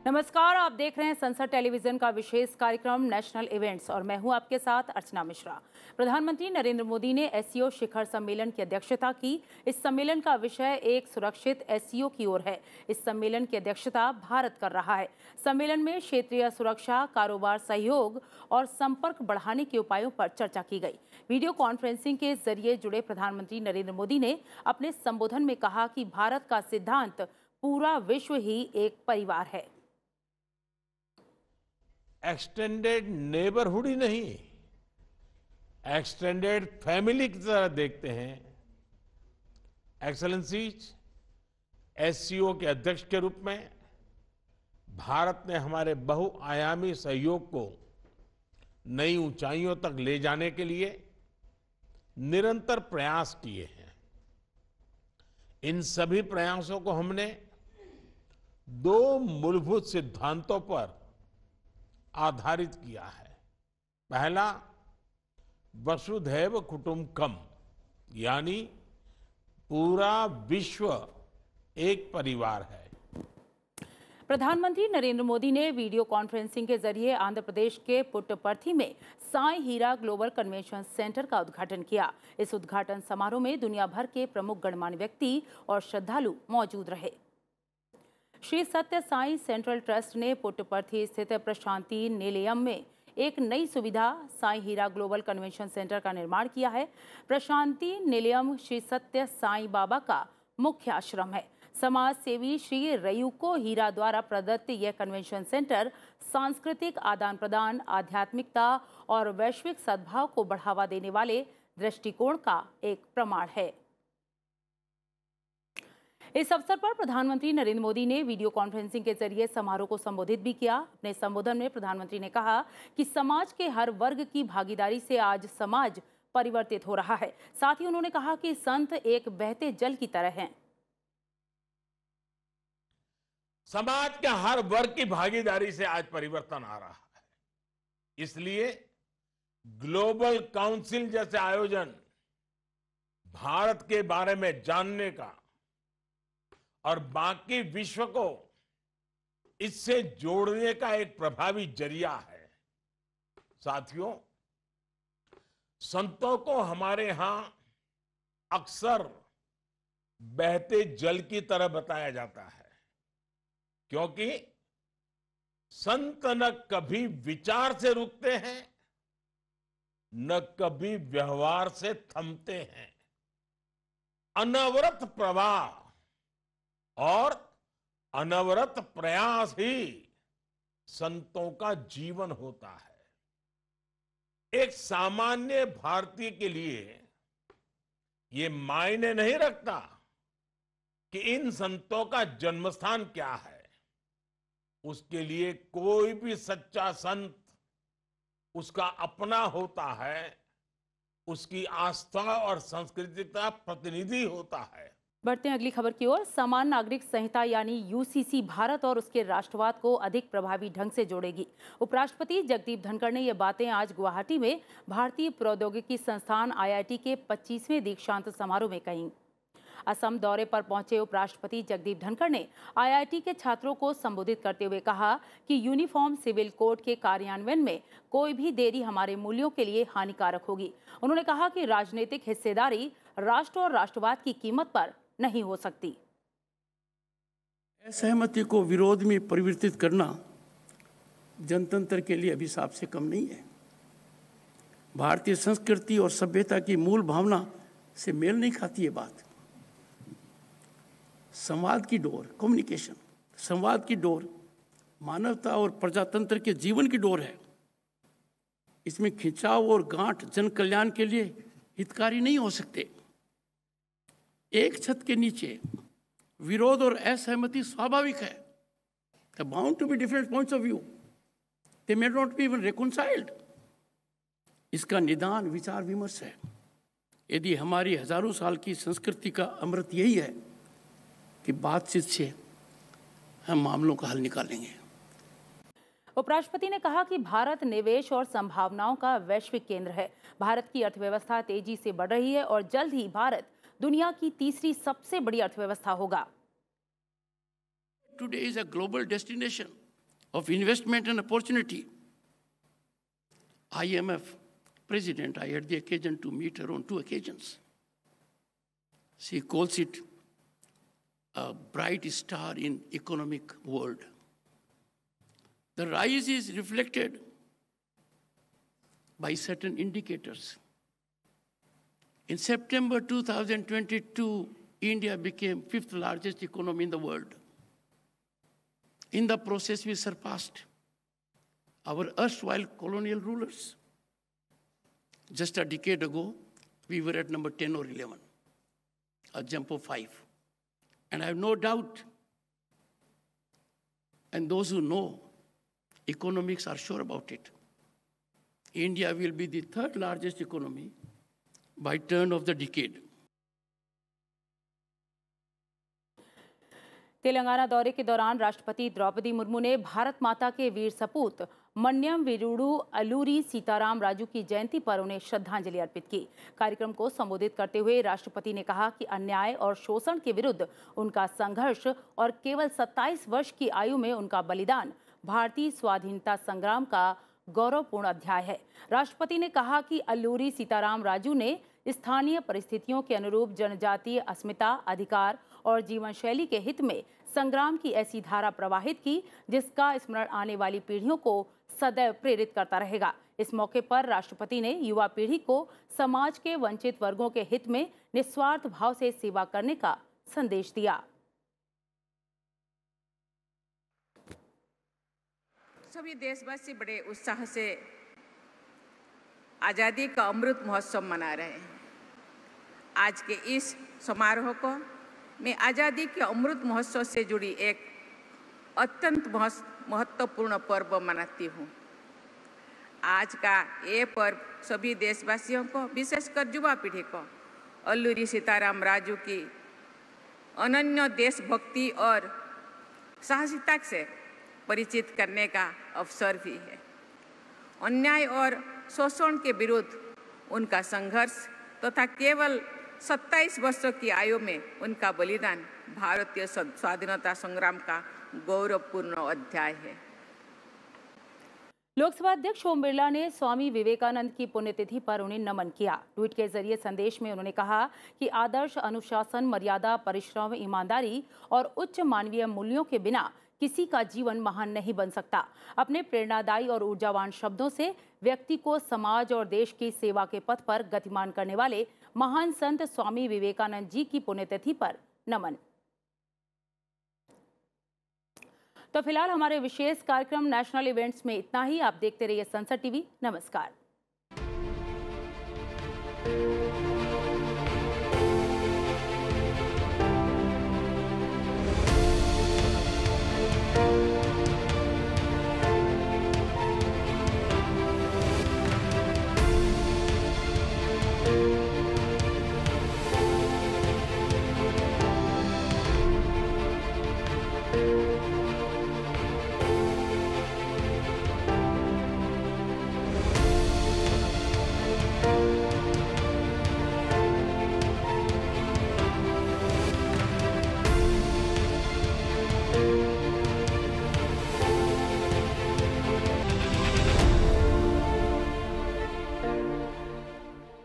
नमस्कार, आप देख रहे हैं संसद टेलीविजन का विशेष कार्यक्रम नेशनल इवेंट्स और मैं हूं आपके साथ अर्चना मिश्रा। प्रधानमंत्री नरेंद्र मोदी ने एससीओ शिखर सम्मेलन की अध्यक्षता की। इस सम्मेलन का विषय एक सुरक्षित एससीओ की ओर है। इस सम्मेलन की अध्यक्षता भारत कर रहा है। सम्मेलन में क्षेत्रीय सुरक्षा, कारोबार सहयोग और संपर्क बढ़ाने के उपायों पर चर्चा की गई। वीडियो कॉन्फ्रेंसिंग के जरिए जुड़े प्रधानमंत्री नरेंद्र मोदी ने अपने संबोधन में कहा कि भारत का सिद्धांत पूरा विश्व ही एक परिवार है। एक्सटेंडेड नेबरहुड ही नहीं, एक्सटेंडेड फैमिली की तरह देखते हैं। एक्सेलेंसीज, एससीओ के अध्यक्ष के रूप में भारत ने हमारे बहुआयामी सहयोग को नई ऊंचाइयों तक ले जाने के लिए निरंतर प्रयास किए हैं। इन सभी प्रयासों को हमने दो मूलभूत सिद्धांतों पर आधारित किया है। पहला, वसुधैव कुटुंबकम, यानी पूरा विश्व एक परिवार है। प्रधानमंत्री नरेंद्र मोदी ने वीडियो कॉन्फ्रेंसिंग के जरिए आंध्र प्रदेश के पुट्टपर्थी में साई हीरा ग्लोबल कन्वेंशन सेंटर का उद्घाटन किया। इस उद्घाटन समारोह में दुनिया भर के प्रमुख गणमान्य व्यक्ति और श्रद्धालु मौजूद रहे। श्री सत्य साई सेंट्रल ट्रस्ट ने पुट्टपर्थी स्थित प्रशांति निलयम में एक नई सुविधा साई हीरा ग्लोबल कन्वेंशन सेंटर का निर्माण किया है। प्रशांति निलयम श्री सत्य साई बाबा का मुख्य आश्रम है। समाज सेवी श्री रयुको हीरा द्वारा प्रदत्त यह कन्वेंशन सेंटर सांस्कृतिक आदान प्रदान, आध्यात्मिकता और वैश्विक सद्भाव को बढ़ावा देने वाले दृष्टिकोण का एक प्रमाण है। इस अवसर पर प्रधानमंत्री नरेंद्र मोदी ने वीडियो कॉन्फ्रेंसिंग के जरिए समारोह को संबोधित भी किया। अपने संबोधन में प्रधानमंत्री ने कहा कि समाज के हर वर्ग की भागीदारी से आज समाज परिवर्तित हो रहा है। साथ ही उन्होंने कहा कि संत एक बहते जल की तरह हैं। समाज के हर वर्ग की भागीदारी से आज परिवर्तन आ रहा है। इसलिए ग्लोबल काउंसिल जैसे आयोजन भारत के बारे में जानने का और बाकी विश्व को इससे जोड़ने का एक प्रभावी जरिया है। साथियों, संतों को हमारे यहां अक्सर बहते जल की तरह बताया जाता है, क्योंकि संत न कभी विचार से रुकते हैं, न कभी व्यवहार से थमते हैं। अनवरत प्रवाह और अनवरत प्रयास ही संतों का जीवन होता है। एक सामान्य भारतीय के लिए ये मायने नहीं रखता कि इन संतों का जन्मस्थान क्या है। उसके लिए कोई भी सच्चा संत उसका अपना होता है, उसकी आस्था और संस्कृति का प्रतिनिधि होता है। बढ़ते हैं अगली खबर की ओर। समान नागरिक संहिता यानी यूसीसी भारत और उसके राष्ट्रवाद को अधिक प्रभावी ढंग से जोड़ेगी। उपराष्ट्रपति जगदीप धनखड़ ने ये बातें आज गुवाहाटी में भारतीय प्रौद्योगिकी संस्थान आईआईटी के 25वें दीक्षांत समारोह में कहीं। असम दौरे पर पहुंचे उपराष्ट्रपति जगदीप धनखड़ ने आईआईटी के छात्रों को संबोधित करते हुए कहा कि यूनिफॉर्म सिविल कोड के कार्यान्वयन में कोई भी देरी हमारे मूल्यों के लिए हानिकारक होगी। उन्होंने कहा कि राजनीतिक हिस्सेदारी राष्ट्र और राष्ट्रवाद की कीमत पर नहीं हो सकती। असहमति को विरोध में परिवर्तित करना जनतंत्र के लिए अभिशाप से कम नहीं है। भारतीय संस्कृति और सभ्यता की मूल भावना से मेल नहीं खाती ये बात। संवाद की डोर, कम्युनिकेशन, संवाद की डोर मानवता और प्रजातंत्र के जीवन की डोर है। इसमें खिंचाव और गांठ जन कल्याण के लिए हितकारी नहीं हो सकते। एक छत के नीचे विरोध और असहमति स्वाभाविक है। There are bound to be different points of view. They may not be even reconciled. इसका निदान विचार विमर्श है। यदि हमारी हजारों साल की संस्कृति का अमृत यही है कि बातचीत से हम मामलों का हल निकालेंगे। उपराष्ट्रपति ने कहा कि भारत निवेश और संभावनाओं का वैश्विक केंद्र है। भारत की अर्थव्यवस्था तेजी से बढ़ रही है और जल्द ही भारत दुनिया की तीसरी सबसे बड़ी अर्थव्यवस्था होगा। Today is a global destination of investment and opportunity. IMF president, I had the occasion to meet her on 2 occasions. She calls it a bright star in economic world. The rise is reflected by certain indicators. In September 2022, India became 5th largest economy in the world. In the process, we surpassed our erstwhile colonial rulers. Just a decade ago, we were at number 10 or 11, a jump of 5. And I have no doubt, and those who know economics are sure about it, India will be the 3rd largest economy by turn of the decade. Telangana दौरे के दौरान राष्ट्रपति द्रौपदी मुर्मू ने भारत माता के वीर सपूत मन्यम वीरुडू अल्लूरी सीताराम राजू की जयंती पर उन्हें श्रद्धांजलि अर्पित की। कार्यक्रम को संबोधित करते हुए राष्ट्रपति ने कहा कि अन्याय और शोषण के विरुद्ध उनका संघर्ष और केवल 27 वर्ष की आयु में उनका बलिदान भारतीय स्वाधीनता संग्राम का गौरवपूर्ण अध्याय है। राष्ट्रपति ने कहा कि अल्लूरी सीताराम राजू ने स्थानीय परिस्थितियों के अनुरूप जनजातीय अस्मिता, अधिकार और जीवन शैली के हित में संग्राम की ऐसी धारा प्रवाहित की जिसका स्मरण आने वाली पीढ़ियों को सदैव प्रेरित करता रहेगा। इस मौके पर राष्ट्रपति ने युवा पीढ़ी को समाज के वंचित वर्गों के हित में निस्वार्थ भाव से सेवा करने का संदेश दिया। सभी देशवासी बड़े उत्साह से आज़ादी का अमृत महोत्सव मना रहे हैं। आज के इस समारोह को मैं आज़ादी के अमृत महोत्सव से जुड़ी एक अत्यंत महत्वपूर्ण पर्व मनाती हूँ। आज का ये पर्व सभी देशवासियों को, विशेषकर युवा पीढ़ी को अल्लूरी सीताराम राजू की अनन्य देशभक्ति और साहसिकता से परिचित करने का अवसर भी है। अन्याय और शोषण के विरुद्ध उनका संघर्ष तथा केवल 27 वर्षों की आयु में उनका बलिदान भारतीय स्वाधीनता संग्राम का गौरवपूर्ण अध्याय है। लोकसभा अध्यक्ष ओम बिरला ने स्वामी विवेकानंद की पुण्यतिथि पर उन्हें नमन किया। ट्वीट के जरिए संदेश में उन्होंने कहा कि आदर्श, अनुशासन, मर्यादा, परिश्रम, ईमानदारी और उच्च मानवीय मूल्यों के बिना किसी का जीवन महान नहीं बन सकता। अपने प्रेरणादायी और ऊर्जावान शब्दों से व्यक्ति को समाज और देश की सेवा के पथ पर गतिमान करने वाले महान संत स्वामी विवेकानंद जी की पुण्यतिथि पर नमन। तो फिलहाल हमारे विशेष कार्यक्रम नेशनल इवेंट्स में इतना ही। आप देखते रहिए संसद टीवी। नमस्कार।